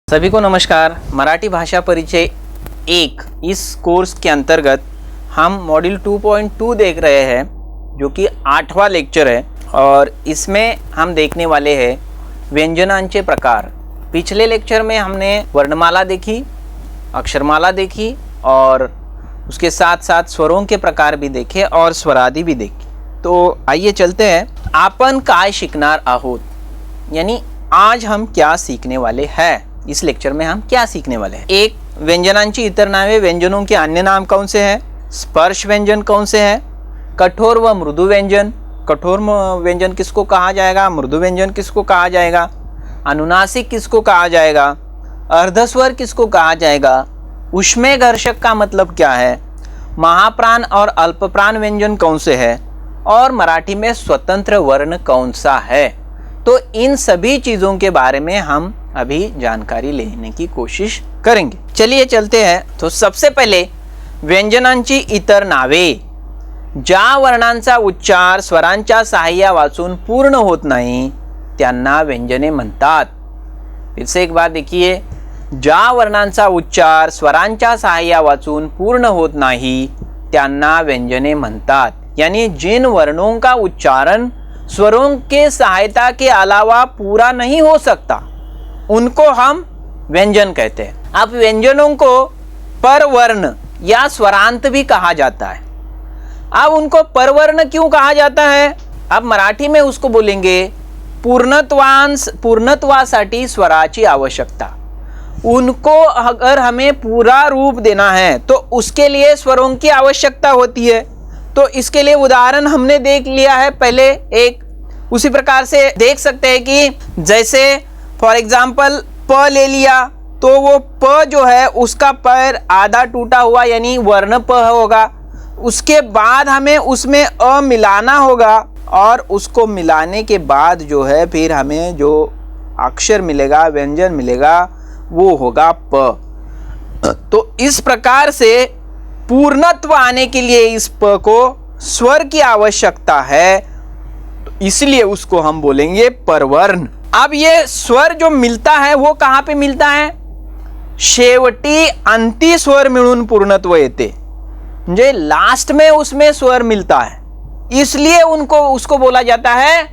सभी को नमस्कार। मराठी भाषा परिचय 1 इस कोर्स के अंतर्गत हम मॉड्यूल 2.2 देख रहे हैं, जो कि 8वां लेक्चर है और इसमें हम देखने वाले हैं व्यंजनांचे प्रकार। पिछले लेक्चर में हमने वर्णमाला देखी, अक्षरमाला देखी और उसके साथ साथ स्वरों के प्रकार भी देखे और स्वरादि भी देखी। तो आइए चलते हैं। आपण काय शिकणार आहोत, यानी आज हम क्या सीखने वाले हैं। इस लेक्चर में हम क्या सीखने वाले हैं। एक, व्यंजनांची इतर नावे, व्यंजनों के अन्य नाम कौन से हैं। स्पर्श व्यंजन कौन से हैं। कठोर व मृदु व्यंजन, कठोर व्यंजन किसको कहा जाएगा, मृदु व्यंजन किसको कहा जाएगा, अनुनासिक किसको कहा जाएगा, अर्धस्वर किसको कहा जाएगा, उष्मे घर्षक का मतलब क्या है, महाप्राण और अल्पप्राण व्यंजन कौन से है और मराठी में स्वतंत्र वर्ण कौन सा है। तो इन सभी चीज़ों के बारे में हम अभी जानकारी लेने की कोशिश करेंगे। चलिए चलते हैं। तो सबसे पहले व्यंजनांची इतर नावे, ज्या वर्णांचा उच्चार स्वरांच्या सहाय्या वाचून पूर्ण होत नाही त्यांना व्यंजने म्हणतात। फिर से एक बार देखिए, ज्या वर्णांचा उच्चार स्वरांच्या सहाय्या वाचून पूर्ण होत नाही त्यांना व्यंजने म्हणतात। यानी जिन वर्णों का उच्चारण स्वरों के सहायता के अलावा पूरा नहीं हो सकता उनको हम व्यंजन कहते हैं। अब व्यंजनों को परवर्ण या स्वरांत भी कहा जाता है। अब उनको परवर्ण क्यों कहा जाता है, अब मराठी में उसको बोलेंगे पूर्णत्वासाठी स्वराची आवश्यकता। उनको अगर हमें पूरा रूप देना है तो उसके लिए स्वरों की आवश्यकता होती है। तो इसके लिए उदाहरण हमने देख लिया है पहले एक। उसी प्रकार से देख सकते हैं कि जैसे फॉर एग्जाम्पल प ले लिया तो वो प जो है उसका पैर आधा टूटा हुआ यानी वर्ण प होगा। उसके बाद हमें उसमें अ मिलाना होगा और उसको मिलाने के बाद जो है फिर हमें जो अक्षर मिलेगा, व्यंजन मिलेगा, वो होगा प। तो इस प्रकार से पूर्णत्व आने के लिए इस प को स्वर की आवश्यकता है, तो इसलिए उसको हम बोलेंगे परवर्ण। अब ये स्वर जो मिलता है वो कहाँ पे मिलता है, शेवटी अंती स्वर मिळून पूर्णत्व येते, म्हणजे लास्ट में उसमें स्वर मिलता है, इसलिए उसको बोला जाता है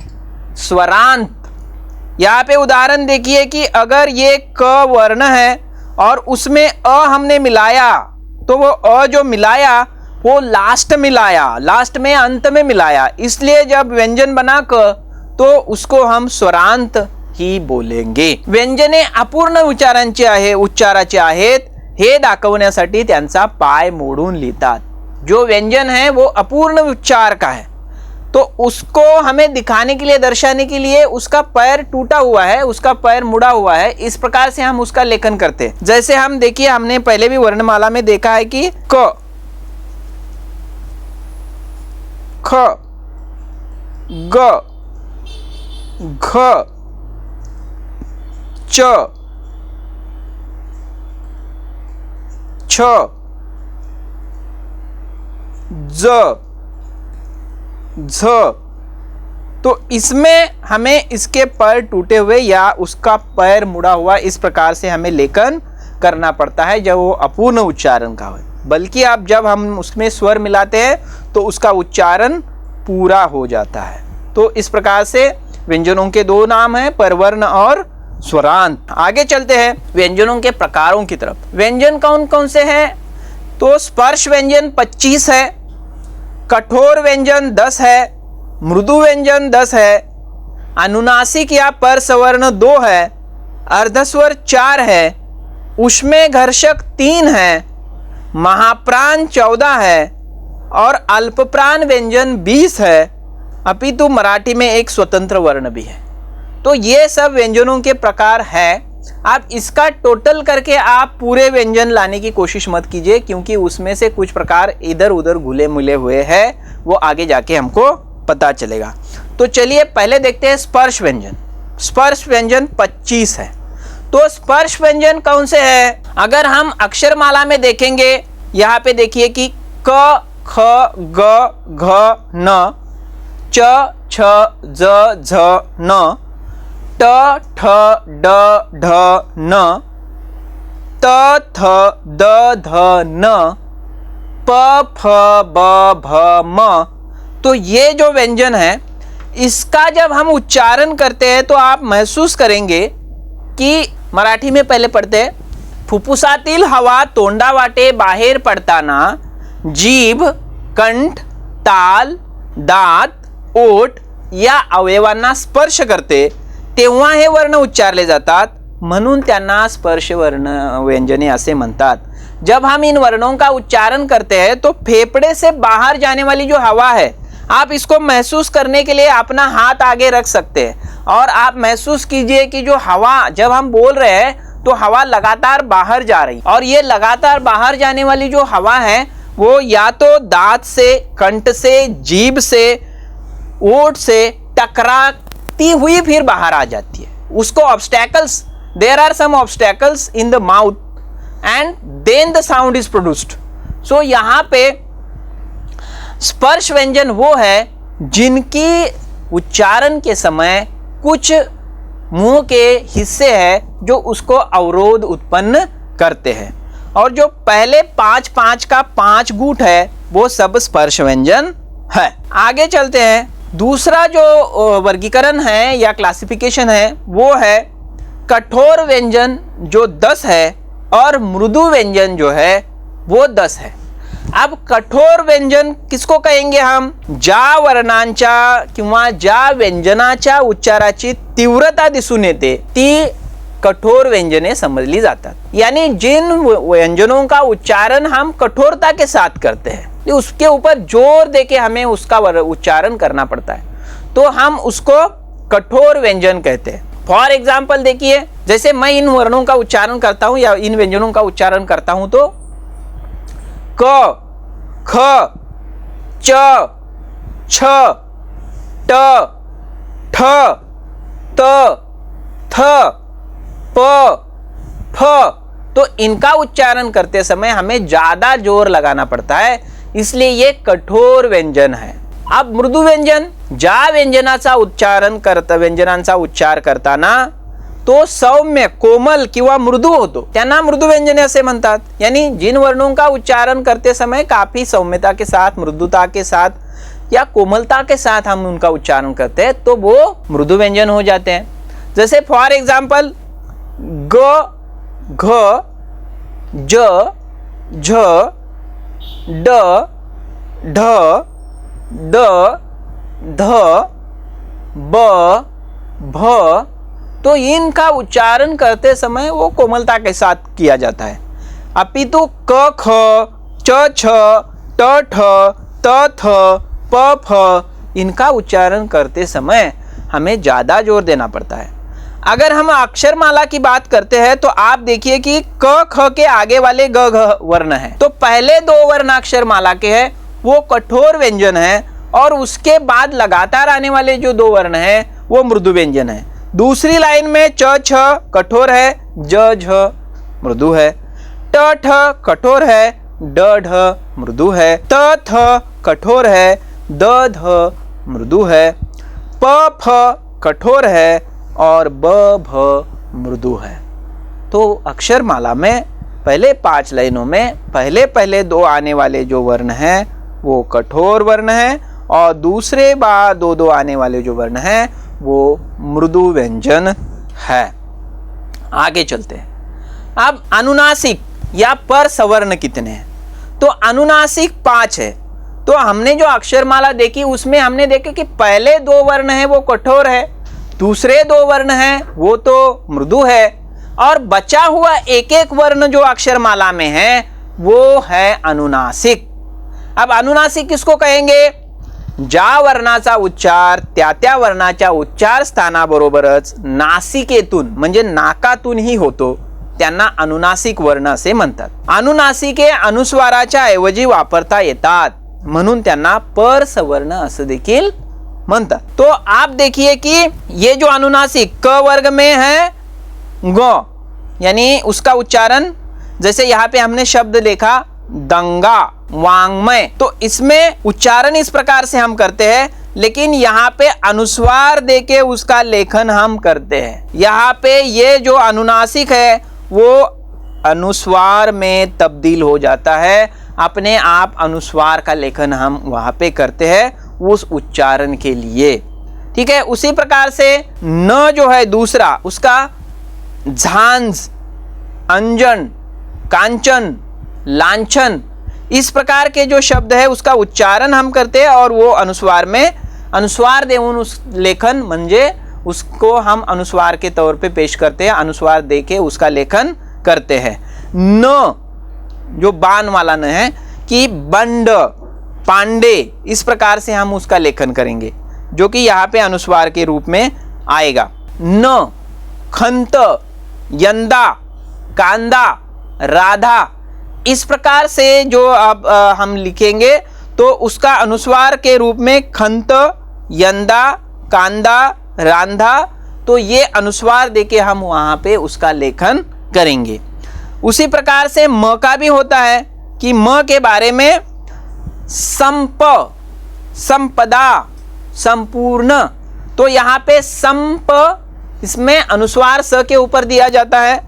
स्वरांत। यहाँ पे उदाहरण देखिए कि अगर ये क वर्ण है और उसमें अ हमने मिलाया तो वो अ जो मिलाया वो लास्ट मिलाया, लास्ट में अंत में मिलाया, इसलिए जब व्यंजन बना क तो उसको हम स्वरांत ही बोलेंगे। व्यंजने अपूर्ण उच्चाराचे आहेत हे दाखवण्यासाठी त्यांचा पाय मोडून लिहितात। जो व्यंजन है वो अपूर्ण उच्चार का है, तो उसको हमें दिखाने के लिए, दर्शाने के लिए उसका पैर टूटा हुआ है, उसका पैर मुड़ा हुआ है, इस प्रकार से हम उसका लेखन करते हैं। जैसे हम देखिए, हमने पहले भी वर्णमाला में देखा है कि क, ख, ग, घ, च, छ, ज, झ। तो इसमें हमें इसके पैर टूटे हुए या उसका पैर मुड़ा हुआ इस प्रकार से हमें लेखन करना पड़ता है जब वो अपूर्ण उच्चारण का हो। बल्कि अब जब हम उसमें स्वर मिलाते हैं तो उसका उच्चारण पूरा हो जाता है। तो इस प्रकार से व्यंजनों के दो नाम हैं, परवर्ण और स्वरांत। आगे चलते हैं व्यंजनों के प्रकारों की तरफ। व्यंजन कौन कौन से हैं, तो स्पर्श व्यंजन 25 है, कठोर व्यंजन 10 है, मृदु व्यंजन 10 है, अनुनासिक या पर सवर्ण 2 है, अर्धस्वर 4 है, उष्मे घर्षक 3 है, महाप्राण 14 है और अल्पप्राण व्यंजन 20 है, अपितु मराठी में एक स्वतंत्र वर्ण भी है। तो ये सब व्यंजनों के प्रकार हैं। आप इसका टोटल करके आप पूरे व्यंजन लाने की कोशिश मत कीजिए, क्योंकि उसमें से कुछ प्रकार इधर उधर घुले मिले हुए हैं, वो आगे जाके हमको पता चलेगा। तो चलिए पहले देखते हैं स्पर्श व्यंजन। स्पर्श व्यंजन 25 है। तो स्पर्श व्यंजन कौन से है, अगर हम अक्षरमाला में देखेंगे, यहाँ पे देखिए कि क, ख, ग, घ, न, च, छ, ज, झ, न, ट, ठ, ड, ढ, न, थ द ध न प फ ब भ म। तो ये जो व्यंजन है इसका जब हम उच्चारण करते हैं तो आप महसूस करेंगे कि मराठी में पहले पढ़ते हैं, फुफ्फुसातील हवा तोंडावाटे बाहेर पडताना जीभ, कंठ, ताल, दात, ओठ या अवयवांना स्पर्श करते तेव्हा हे वर्ण उच्चारले जातात, म्हणून त्यांना स्पर्श वर्ण व्यंजने असे म्हणतात। जब हम इन वर्णों का उच्चारण करते हैं तो फेफड़े से बाहर जाने वाली जो हवा है, आप इसको महसूस करने के लिए अपना हाथ आगे रख सकते हैं और आप महसूस कीजिए कि जो हवा जब हम बोल रहे हैं तो हवा लगातार बाहर जा रही, और ये लगातार बाहर जाने वाली जो हवा है वो या तो दांत से, कंठ से, जीभ से, ओठ से टकराती हुई फिर बाहर आ जाती है। उसको obstacles, there are some obstacles in the mouth and then the sound is produced. So यहाँ पे स्पर्श व्यंजन वो है जिनकी उच्चारण के समय कुछ मुंह के हिस्से हैं जो उसको अवरोध उत्पन्न करते हैं, और जो पहले 5 का 5 गूट है वो सब स्पर्श व्यंजन है। आगे चलते हैं। दूसरा जो वर्गीकरण है या क्लासिफिकेशन है वो है कठोर व्यंजन जो 10 है और मृदु व्यंजन जो है वो 10 है। अब कठोर व्यंजन किसको कहेंगे हम? ज्या वर्णांच्या किंवा ज्या व्यंजनाच्या उच्चाराची तीव्रता दिसून येते ती कठोर व्यंजने समजली जातात। यानी जिन व्यंजनों का उच्चारण हम कठोरता के साथ करते हैं, उसके ऊपर जोर देके हमें उसका उच्चारण करना पड़ता है, तो हम उसको कठोर व्यंजन कहते हैं। फॉर एग्जाम्पल देखिए, जैसे मैं इन वर्णों का उच्चारण करता हूं या इन व्यंजनों का उच्चारण करता हूं तो क, ख, च, छ, ट, ठ, त, थ, प, फ, तो इनका उच्चारण करते समय हमें ज्यादा जोर लगाना पड़ता है, इसलिए ये कठोर व्यंजन है। अब मृदू व्यंजन, ज्या व्यंजनाचा उच्चार करताना तो सौम्य, कोमल किंवा मृदू होतो त्यांना मृदू व्यंजने असे म्हणतात। यानी जिन वर्णों का उच्चारण करते समय काफी सौम्यता के साथ, मृदुता के साथ या कोमलता के साथ हम उनका उच्चारण करते हैं तो वो मृदु व्यंजन हो जाते हैं। जैसे फॉर एग्जाम्पल ग, घ, ज, झ, ड, ढ, द, ध, ब, भ, तो इनका उच्चारण करते समय वो कोमलता के साथ किया जाता है। अपितु क, ख, च, छ, ट, ठ, त, थ, प, फ इनका उच्चारण करते समय हमें ज़्यादा जोर देना पड़ता है। अगर हम अक्षरमाला की बात करते हैं तो आप देखिए कि क, ख के आगे वाले ग, घ वर्ण है, तो पहले 2 वर्ण अक्षरमाला के हैं वो कठोर व्यंजन है, और उसके बाद लगातार आने वाले जो 2 वर्ण हैं वो मृदु व्यंजन है। दूसरी लाइन में च, छ कठोर है, ज, झ मृदु है, ट, ठ कठोर है, ड, ढ मृदु है, त, थ कठोर है, द, ध मृदु है, प, फ कठोर है और ब, भ मृदु है। तो अक्षरमाला में पहले 5 लाइनों में पहले 2 आने वाले जो वर्ण हैं वो कठोर वर्ण हैं, और दूसरे बाद 2 आने वाले जो वर्ण हैं वो मृदु व्यंजन है। आगे चलते हैं। अब अनुनासिक या पर सवर्ण कितने हैं? तो अनुनासिक 5 है। तो हमने जो अक्षरमाला देखी उसमें हमने देखे कि पहले 2 वर्ण हैं वो कठोर है, दूसरे 2 वर्ण हैं वो तो मृदु है, और बचा हुआ एक वर्ण जो अक्षरमाला में है वो है अनुनासिक। अब अनुनासिक किसको कहेंगे? ज्या वर्णाचा उच्चार त्या वर्णाच्या उच्चार स्थानाबरोबरच नासिकेतून म्हणजे नाकातूनही होतो त्यांना अनुनासिक वर्ण असे म्हणतात। अनुनासिके अनुस्वाराच्या ऐवजी वापरता येतात म्हणून त्यांना पर सवर्ण असं देखील म्हणतात। तो आप देखिए कि ये जो अनुनासिक क वर्ग में है ग, यानी उसका उच्चारण जैसे यहाँ पे हमने शब्द देखा दंगा, वांग्मय, तो इसमें उच्चारण इस प्रकार से हम करते हैं, लेकिन यहाँ पे अनुस्वार देके उसका लेखन हम करते हैं। यहाँ पे ये जो अनुनासिक है वो अनुस्वार में तब्दील हो जाता है। अपने आप अनुस्वार का लेखन हम वहाँ पे करते हैं उस उच्चारण के लिए। ठीक है, उसी प्रकार से न जो है दूसरा, उसका झांझ, अंजन, कांचन, लांछन, इस प्रकार के जो शब्द है उसका उच्चारण हम करते हैं और वो अनुस्वार में, अनुस्वार देऊन उस लेखन म्हणजे उसको हम अनुस्वार के तौर पे पेश करते हैं, अनुस्वार देके उसका लेखन करते हैं। न जो बाण वाला न है कि बंड, पांडे, इस प्रकार से हम उसका लेखन करेंगे जो कि यहाँ पे अनुस्वार के रूप में आएगा। न, खंत, यंदा, कांदा, राधा, इस प्रकार से जो अब हम लिखेंगे तो उसका अनुस्वार के रूप में खंत, यंदा, कांदा, रांधा, तो ये अनुस्वार देके हम वहाँ पे उसका लेखन करेंगे। उसी प्रकार से म का भी होता है कि म के बारे में संप, संपदा, संपूर्ण, तो यहाँ पे संप, इसमें अनुस्वार स के ऊपर दिया जाता है।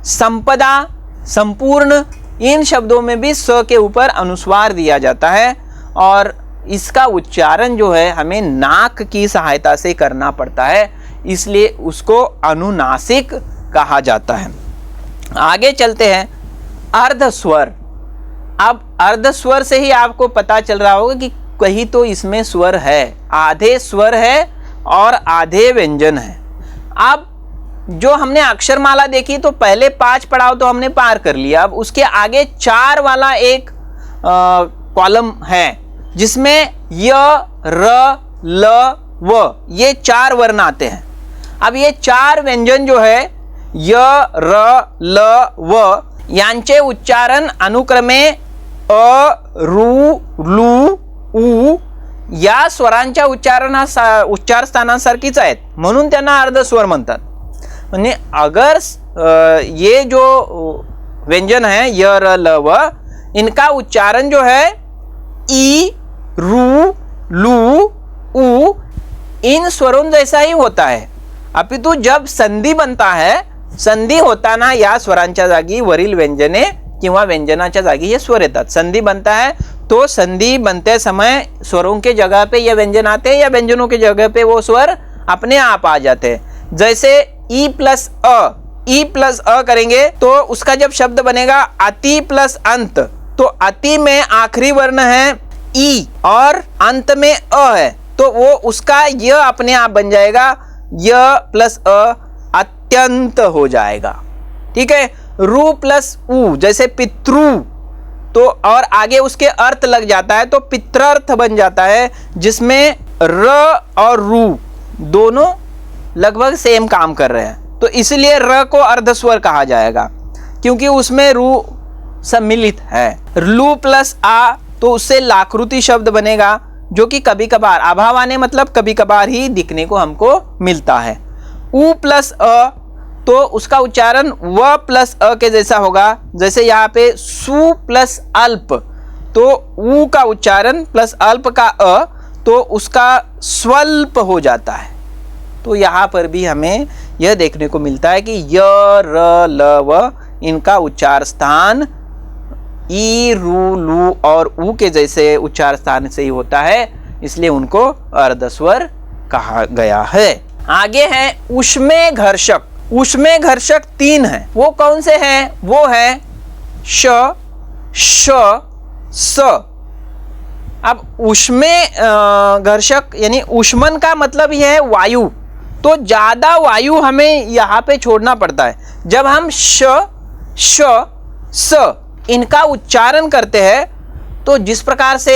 संपदा, संपूर्ण, इन शब्दों में भी स के ऊपर अनुस्वार दिया जाता है और इसका उच्चारण जो है हमें नाक की सहायता से करना पड़ता है, इसलिए उसको अनुनासिक कहा जाता है। आगे चलते हैं, अर्धस्वर। अब अर्धस्वर से ही आपको पता चल रहा होगा कि कहीं तो इसमें स्वर है, आधे स्वर है और आधे व्यंजन है। अब जो हमने अक्षरमाला देखी तो पहले 5 पड़ाव तो हमने पार कर लिया, अब उसके आगे 4 वाला एक कॉलम है जिसमें य, र, ल, व, ये 4 वर्ण आते हैं। अब ये 4 व्यंजन जो है य, र, ल, व, यांचे उच्चारण अनुक्रमे अ, रू, लू, उ या स्वरांच्या उच्चारण हा उच्चार स्थानांसारखीच आहेत, म्हणून त्यांना अर्धस्वर म्हणतात। म्हणजे अगर ये जो व्यंजन है य, र, ल, व, इनका उच्चारण जो है ई, रू, लू, उ, इन स्वरों जैसा ही होता है, अपितु जब संधि बनता है, संधि होताना या स्वरांच्या जागी वरील व्यंजने किंवा व्यंजनाच्या जागी हे स्वर येतात। संधि बनता है तो संधि बनते समय स्वरों के जगह पे ये व्यंजन आते हैं या व्यंजनों के जगह पे वो स्वर अपने आप आ जाते हैं। जैसे ई प्लस अ, ई प्लस अ करेंगे तो उसका जब शब्द बनेगा अति प्लस अंत, तो अति में आखिरी वर्ण है ई और अंत में अ है, तो वो उसका य अपने आप बन जाएगा, य प्लस अ अत्यंत हो जाएगा। ठीक है, रू प्लस उ, जैसे पितृ, तो और आगे उसके अर्थ लग जाता है तो पितृर्थ बन जाता है, जिसमें र और रू दोनों लगभग सेम काम कर रहे हैं, तो इसलिए र को अर्धस्वर कहा जाएगा क्योंकि उसमें रू सम्मिलित है। लू प्लस आ, तो उससे लाकृति शब्द बनेगा जो कि कभी कभार, अभाव आने मतलब कभी कभार ही दिखने को हमको मिलता है। उ प्लस अ, तो उसका उच्चारण व प्लस अ के जैसा होगा, जैसे यहाँ पे सु प्लस अल्प, तो उ का उच्चारण प्लस अल्प का अ, तो उसका स्वल्प हो जाता है। तो यहाँ पर भी हमें यह देखने को मिलता है कि य, र, ल, व, इनका उच्चार स्थान ई, रू, लू और उ के जैसे उच्चार स्थान से ही होता है, इसलिए उनको अर्धस्वर कहा गया है। आगे है उष्मे घर्षक। उष्मे घर्षक 3 है, वो कौन से हैं? वो है श, श, स। अब उष्मे घर्षक यानी उष्मन का मतलब यह है वायु, तो ज्यादा वायु हमें यहाँ पे छोड़ना पड़ता है। जब हम श, श, स इनका उच्चारण करते हैं तो जिस प्रकार से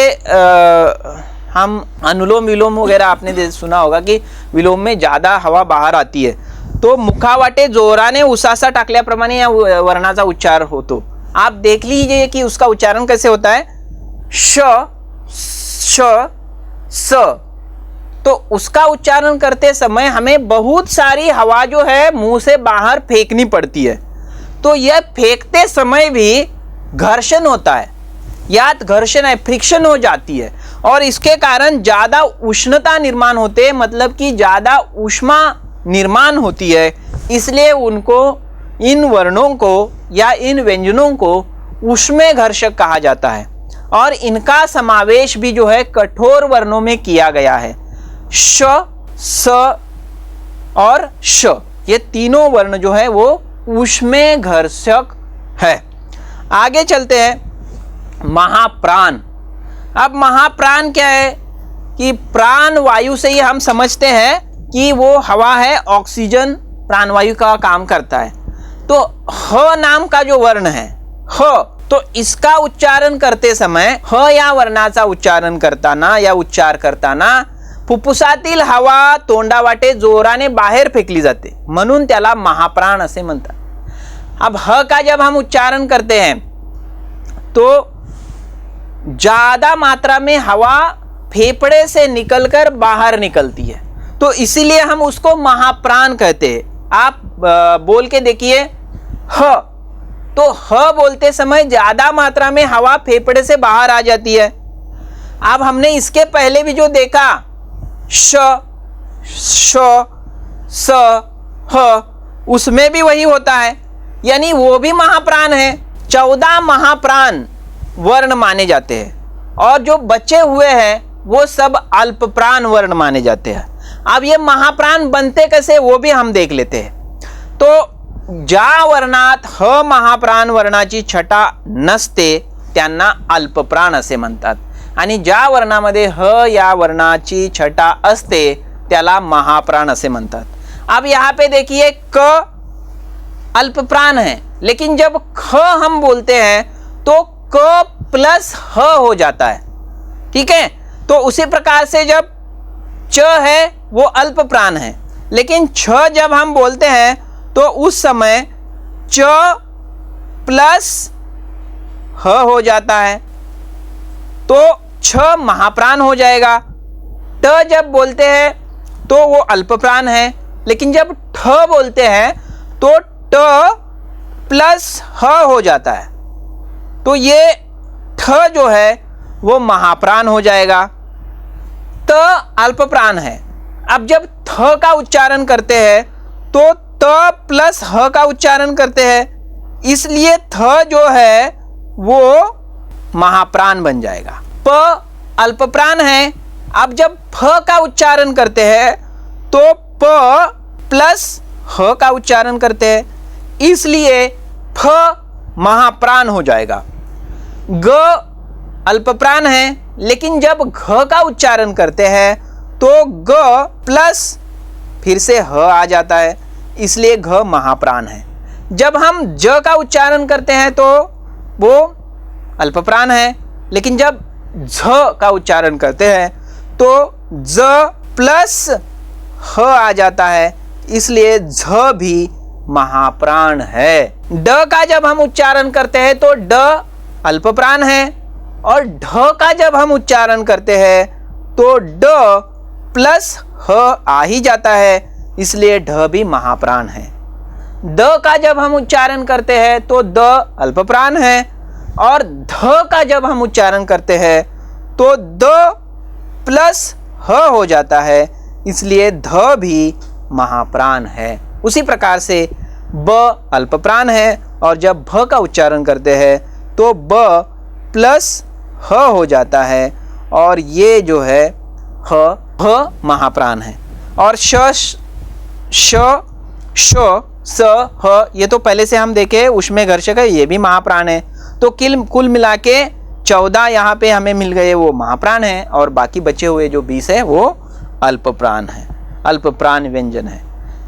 हम अनुलोम विलोम वगैरह आपने सुना होगा कि विलोम में ज्यादा हवा बाहर आती है, तो मुखावाटे जोराने उसासा टाकल्याप्रमाणे या वर्णाचा उच्चार होतो। आप देख लीजिए कि उसका उच्चारण कैसे होता है, श, श, स। तो उसका उच्चारण करते समय हमें बहुत सारी हवा जो है मुंह से बाहर फेंकनी पड़ती है, तो यह फेंकते समय भी घर्षण होता है, याद घर्षण है, फ्रिक्शन हो जाती है और इसके कारण ज्यादा उष्णता निर्माण होते हैं, मतलब कि ज्यादा ऊष्मा निर्माण होती है, इसलिए उनको इन वर्णों को या इन व्यंजनों को ऊष्मेय घर्षक कहा जाता है और इनका समावेश भी जो है कठोर वर्णों में किया गया है। श, स और श, ये तीनों वर्ण जो है वो ऊष्मेय घर्षक है। आगे चलते हैं महाप्राण। अब महाप्राण क्या है कि प्राण वायु से ही हम समझते हैं कि वो हवा है, ऑक्सीजन प्राणवायु का काम करता है। तो ह नाम का जो वर्ण है ह, तो इसका उच्चारण करते समय ह या वर्णाचा उच्चारण करताना या उच्चार करताना फुफ्फुसातील हवा तोंडावाटे जोराने बाहेर फेकली जाते, म्हणून त्याला महाप्राण असे म्हणतात। अब ह का जब हम उच्चारण करते हैं तो ज्यादा मात्रा में हवा फेफड़े से निकलकर बाहर निकलती है, तो इसीलिए हम उसको महाप्राण कहते हैं। आप बोल के देखिए ह, तो ह बोलते समय ज्यादा मात्रा में हवा फेफड़े से बाहर आ जाती है। अब हमने इसके पहले भी जो देखा श, श, स, ह, उसमें भी वही होता है, यानी वो भी महाप्राण है। 14 महाप्राण वर्ण माने जाते हैं और जो बचे हुए हैं वो सब अल्पप्राण वर्ण माने जाते हैं। अब ये महाप्राण बनते कैसे वो भी हम देख लेते हैं। तो ज्या वर्णात ह महाप्राण वर्णाची छटा नसते त्यांना अल्पप्राण असे म्हणतात आणि ज्या वर्णामध्ये ह या वर्णाची छटा असते त्याला महाप्राण असे म्हणतात। अब यहाँ पे देखिए क अल्पप्राण है, लेकिन जब ख हम बोलते हैं तो क प्लस ह हो जाता है, ठीक है। तो उसी प्रकार से जब च है वो अल्पप्राण है, लेकिन छ जब हम बोलते हैं तो उस समय च प्लस ह हो जाता है, तो छ महाप्राण हो जाएगा। ट जब बोलते हैं तो वो अल्पप्राण है, लेकिन जब ठ बोलते हैं तो ट प्लस ह हो जाता है, तो ये ठ जो है वो महाप्राण हो जाएगा। त अल्पप्राण है। अब जब थ का उच्चारण करते हैं तो त प्लस ह का उच्चारण करते हैं, इसलिए थ जो है वो महाप्राण बन जाएगा। प अल्पप्राण है। अब जब फ का उच्चारण करते हैं तो प प्लस ह का उच्चारण करते हैं, इसलिए फ महाप्राण हो जाएगा। ग अल्पप्राण है, लेकिन जब घ का उच्चारण करते हैं तो ग प्लस फिर से ह आ जाता है, इसलिए घ महाप्राण है। जब हम ज का उच्चारण करते हैं तो वो अल्पप्राण है, लेकिन जब झ का उच्चारण करते हैं तो ज प्लस ह आ जाता है, इसलिए झ भी महाप्राण है। ड का जब हम उच्चारण करते हैं तो ड अल्पप्राण है, और ढ का जब हम उच्चारण करते हैं तो ड प्लस ह आ ही जाता है, इसलिए ढ भी महाप्राण है। द का जब हम उच्चारण करते हैं तो द अल्पप्राण है, और ध का जब हम उच्चारण करते हैं तो द प्लस ह हो जाता है, इसलिए ध भी महाप्राण है। उसी प्रकार से ब अल्पप्राण है, और जब भ का उच्चारण करते हैं तो ब प्लस ह हो जाता है, और ये जो है ह महाप्राण है। और श, श, स, ह ये तो पहले से हम देखे ऊष्मेय घर्षक है, ये भी महाप्राण है। तो कुल मिला के 14 यहाँ पे हमें मिल गए वो महाप्राण है, और बाकी बचे हुए जो 20 है वो अल्पप्राण है, अल्पप्राण व्यंजन है।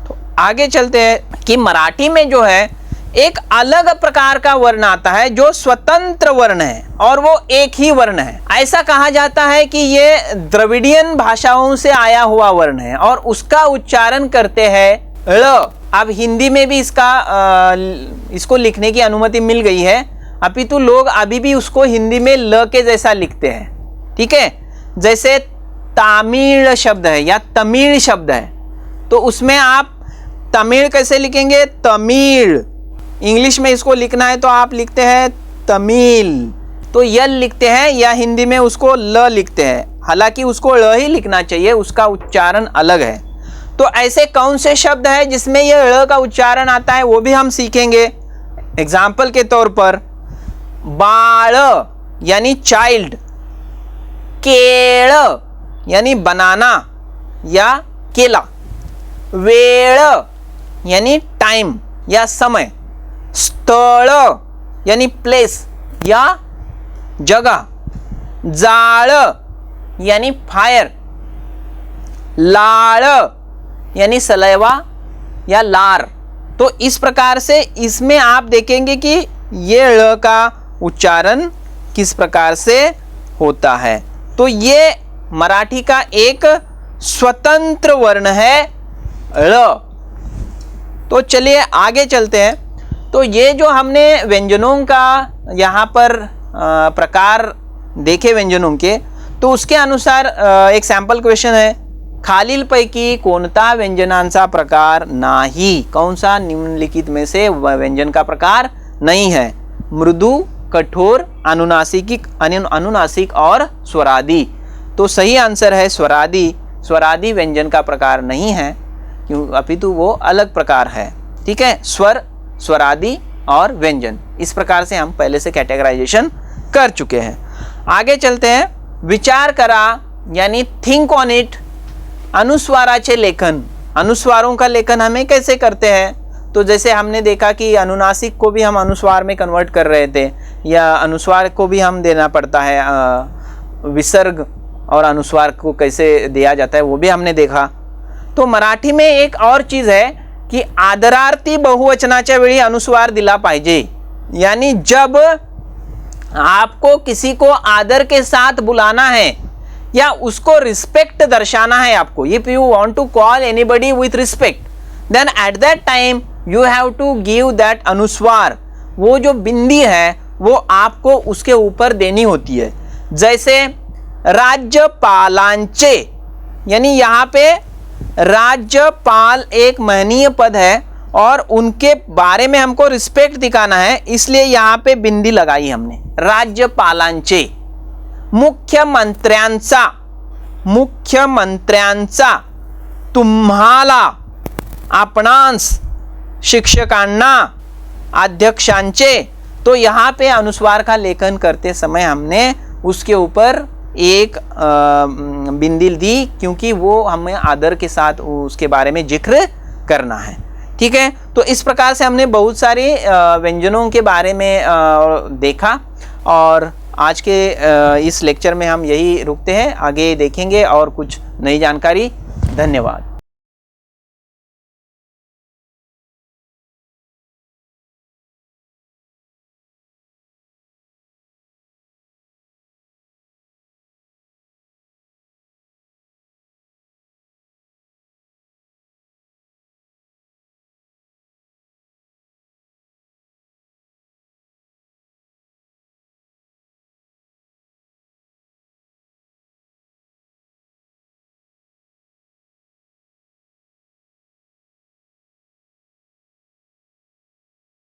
तो आगे चलते हैं कि मराठी में जो है एक अलग प्रकार का वर्ण आता है जो स्वतंत्र वर्ण है, और वो एक ही वर्ण है। ऐसा कहा जाता है कि ये द्रविडियन भाषाओं से आया हुआ वर्ण है और उसका उच्चारण करते हैं ळ। अब हिंदी में भी इसको लिखने की अनुमति मिल गई है, अपितु लोग अभी भी उसको हिंदी में ल के जैसा लिखते हैं, ठीक है। जैसे तमिल शब्द है या तमिल शब्द है, तो उसमें आप तमिल कैसे लिखेंगे? तमिल। इंग्लिश में इसको लिखना है तो आप लिखते हैं तमिल, तो यल लिखते हैं, या हिंदी में उसको ल लिखते हैं। हालांकि उसको ल ही लिखना चाहिए, उसका उच्चारण अलग है। तो ऐसे कौन से शब्द है जिसमें ये ळ का उच्चारण आता है वो भी हम सीखेंगे। एग्जाम्पल के तौर पर बाळ यानी चाइल्ड, केळ यानी बनाना या केला, वेळ यानी टाइम या समय, स्थळ यानी प्लेस या जगह, जाळ यानी फायर, लाळ यानी सलैवा या लार। तो इस प्रकार से इसमें आप देखेंगे कि ये ळ का उच्चारण किस प्रकार से होता है। तो ये मराठी का एक स्वतंत्र वर्ण है ळ। तो चलिए आगे चलते हैं। तो ये जो हमने व्यंजनों का यहाँ पर प्रकार देखे व्यंजनों के, तो उसके अनुसार एक सैम्पल क्वेश्चन है, खालीलपैकी कोणता व्यंजनांचा प्रकार नाही। कौन सा निम्नलिखित में से व्यंजन का प्रकार नहीं है? मृदु, कठोर, अनुनासिक और स्वरादि। तो सही आंसर है स्वरादि। स्वरादि व्यंजन का प्रकार नहीं है, क्यों, अपितु वो अलग प्रकार है। ठीक है, स्वर, स्वरादि और व्यंजन, इस प्रकार से हम पहले से कैटेगराइजेशन कर चुके हैं। आगे चलते हैं। विचार करा यानी थिंक ऑन इट। अनुस्वाराचे लेखन, अनुस्वारों का लेखन हमें कैसे करते हैं? तो जैसे हमने देखा कि अनुनासिक को भी हम अनुस्वार में कन्वर्ट कर रहे थे, या अनुस्वार को भी हम देना पड़ता है, विसर्ग और अनुस्वार को कैसे दिया जाता है वो भी हमने देखा। तो मराठी में एक और चीज़ है कि आदरार्थी बहुवचनाच्या वेळी अनुस्वार दिला पाहिजे। यानी जब आपको किसी को आदर के साथ बुलाना है या उसको रिस्पेक्ट दर्शाना है आपको, if you want to call anybody with respect, then at that time you have to give that अनुस्वार। वो जो बिंदी है वो आपको उसके ऊपर देनी होती है। जैसे राज्यपालांचे, यानी यहाँ पे राज्यपाल एक महनीय पद है और उनके बारे में हमको रिस्पेक्ट दिखाना है, इसलिए यहाँ पे बिंदी लगाई हमने, राज्यपालांचे। मुख्यमंत्र्यांचा, मुख्यमंत्र्यांचा, तुम्हाला, आपणांस, शिक्षकांना, अध्यक्षांचे। तो यहाँ पे अनुस्वार का लेखन करते समय हमने उसके ऊपर एक बिंदी दी, क्योंकि वो हमें आदर के साथ उसके बारे में जिक्र करना है। ठीक है, तो इस प्रकार से हमने बहुत सारे व्यंजनों के बारे में देखा, और आज के इस लेक्चर में हम यही रुकते हैं। आगे देखेंगे और कुछ नई जानकारी। धन्यवाद।